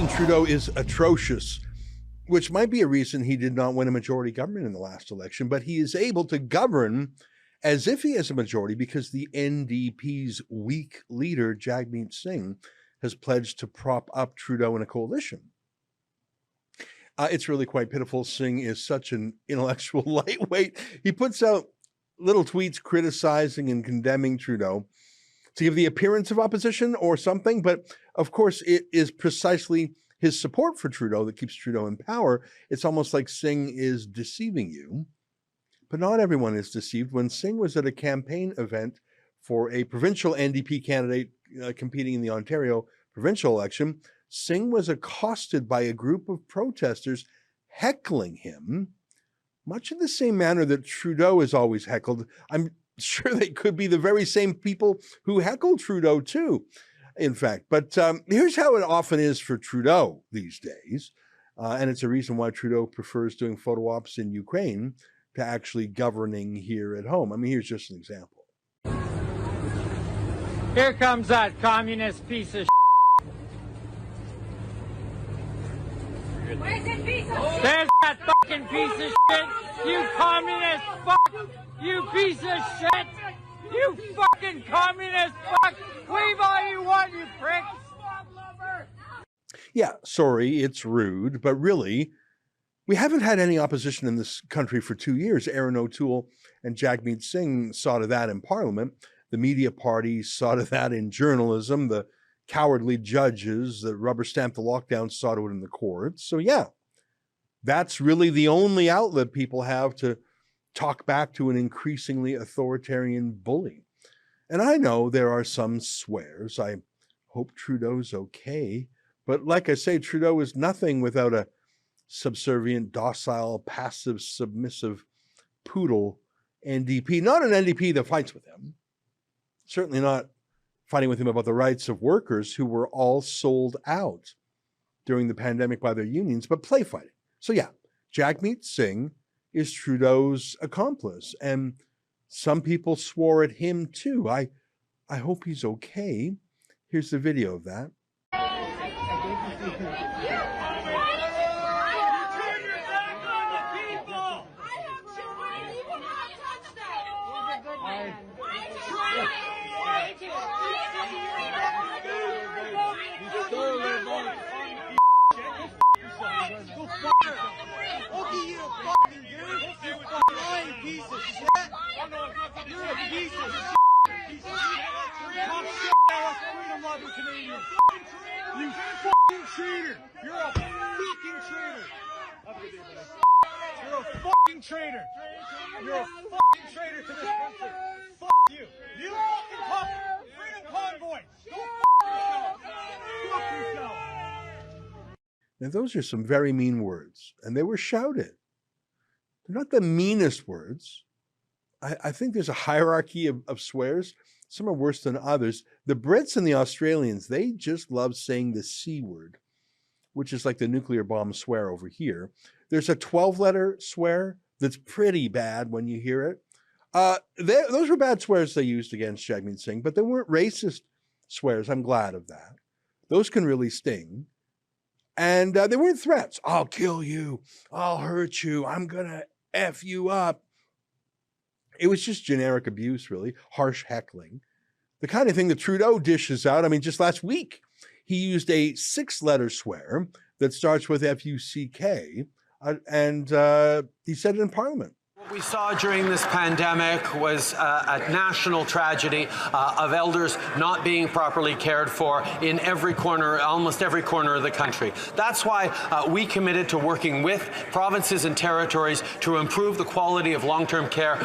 Justin Trudeau is atrocious, which might be a reason he did not win a majority government in the last election, but he is able to govern as if he has a majority because the NDP's weak leader, Jagmeet Singh, has pledged to prop up Trudeau in a coalition. It's really quite pitiful. Singh is such an intellectual lightweight. He puts out little tweets criticizing and condemning Trudeau to give the appearance of opposition or something, but of course it is precisely his support for Trudeau that keeps Trudeau in power. It's almost like Singh is deceiving you, but not everyone is deceived. When Singh was at a campaign event for a provincial NDP candidate competing in the Ontario provincial election, Singh was accosted by a group of protesters heckling him, much in the same manner that Trudeau is always heckled. I'm sure they could be the very same people who heckle Trudeau too, in fact. But here's how it often is for Trudeau these days. And it's a reason why Trudeau prefers doing photo ops in Ukraine to actually governing here at home. I mean, here's just an example. Here comes that communist piece of Where's that piece of There's that fucking piece of shit! You communist fuck! You piece of shit! You fucking communist fuck! Wave all you want, you prick! Yeah, sorry, it's rude, but really, we haven't had any opposition in this country for 2 years. Aaron O'Toole and Jagmeet Singh saw to that in Parliament. The media party saw to that in journalism. The cowardly judges that rubber stamped the lockdown saw to it in the courts. So yeah, that's really the only outlet people have to talk back to an increasingly authoritarian bully. And I know there are some swears. I hope Trudeau's okay. But like I say, Trudeau is nothing without a subservient, docile, passive, submissive poodle NDP. Not an NDP that fights with him. Certainly not fighting with him about the rights of workers who were all sold out during the pandemic by their unions, but play fighting. So yeah, Jagmeet Singh is Trudeau's accomplice, and some people swore at him too. I hope he's okay. Here's the video of that. You fucking traitor! You're a fucking traitor! You're a fucking traitor! You're a fucking traitor to this country! Fuck you! You fucking talk! Freedom convoy! Go fuck yourself! Fuck yourself! Now those are some very mean words, and they were shouted. They're not the meanest words. I think there's a hierarchy of swears. Some are worse than others. The Brits and the Australians, they just love saying the C word, which is like the nuclear bomb swear over here. There's a 12-letter swear that's pretty bad when you hear it. Those were bad swears they used against Jagmeet Singh, but they weren't racist swears. I'm glad of that. Those can really sting. And they weren't threats. I'll kill you. I'll hurt you. I'm going to F you up. It was just generic abuse, really, harsh heckling. The kind of thing that Trudeau dishes out. I mean, just last week, he used a 6-letter swear that starts with F-U-C-K, and he said it in Parliament. What we saw during this pandemic was a national tragedy of elders not being properly cared for in every corner, almost every corner of the country. That's why we committed to working with provinces and territories to improve the quality of long-term care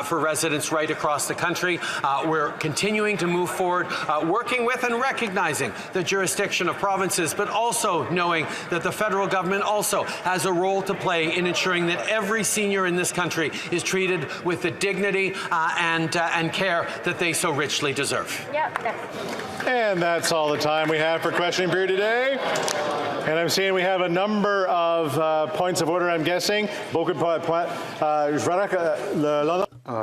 for residents right across the country. We're continuing to move forward, working with and recognizing the jurisdiction of provinces, but also knowing that the federal government also has a role to play in ensuring that every senior in this country is treated with the dignity and care that they so richly deserve. And that's all the time we have for questioning period today. And I'm seeing we have a number of points of order, I'm guessing. I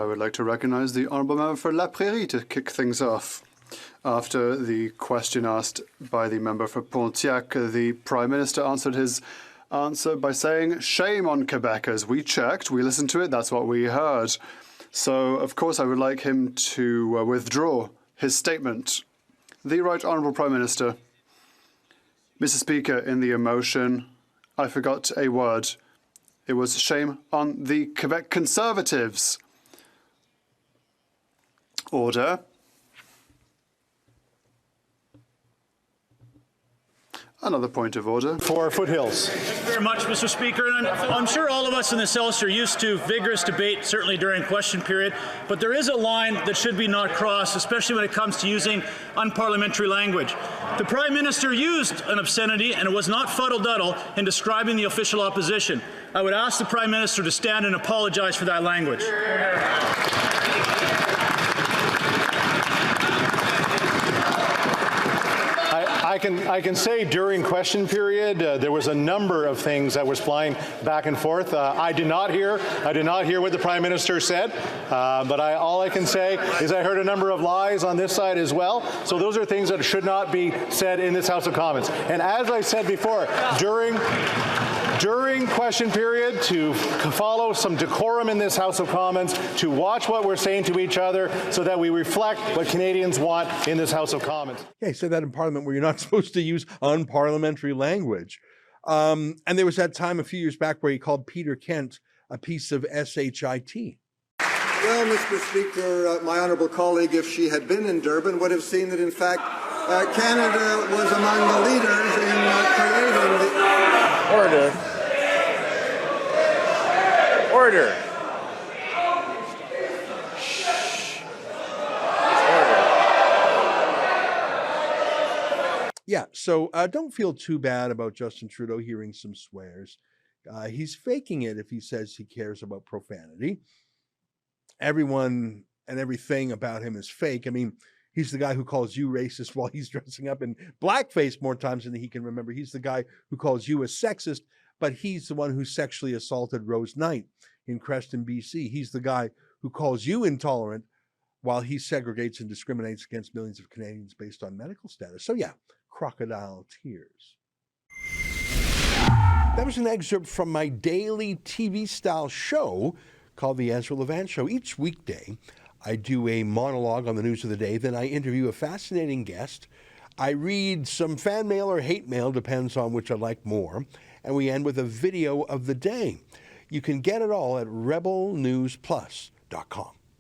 would like to recognize the Honourable Member for La Prairie to kick things off. After the question asked by the member for Pontiac, the Prime Minister answered his answer by saying, "Shame on Quebecers. We checked, we listened to it, that's what we heard." So, of course, I would like him to withdraw his statement. The Right Honourable Prime Minister. Mr. Speaker, in the emotion, I forgot a word. It was shame on the Quebec Conservatives. Order. Another point of order. For Foothills. Thank you very much, Mr. Speaker. And I'm sure all of us in this House are used to vigorous debate, certainly during question period, but there is a line that should be not crossed, especially when it comes to using unparliamentary language. The Prime Minister used an obscenity, and it was not fuddle-duddle, in describing the official opposition. I would ask the Prime Minister to stand and apologize for that language. I can say during question period there was a number of things that was flying back and forth. I did not hear what the Prime Minister said, but all I can say is I heard a number of lies on this side as well. So those are things that should not be said in this House of Commons. And as I said before, during question period, to follow some decorum in this House of Commons, to watch what we're saying to each other so that we reflect what Canadians want in this House of Commons. Yeah, he said that in Parliament where you're not supposed to use unparliamentary language. And there was that time a few years back where he called Peter Kent a piece of shit. Well, Mr. Speaker, my honourable colleague, if she had been in Durban, would have seen that, in fact, Canada was among the leaders in creating the... Order. Order. Yeah, so don't feel too bad about Justin Trudeau hearing some swears. He's faking it if he says he cares about profanity. Everyone and everything about him is fake. I mean, he's the guy who calls you racist while he's dressing up in blackface more times than he can remember. He's the guy who calls you a sexist, but he's the one who sexually assaulted Rose Knight in Creston, BC. He's the guy who calls you intolerant while he segregates and discriminates against millions of Canadians based on medical status. So yeah, crocodile tears. That was an excerpt from my daily TV-style show called The Ezra Levant Show. Each weekday, I do a monologue on the news of the day, then I interview a fascinating guest. I read some fan mail or hate mail, depends on which I like more, and we end with a video of the day. You can get it all at rebelnewsplus.com.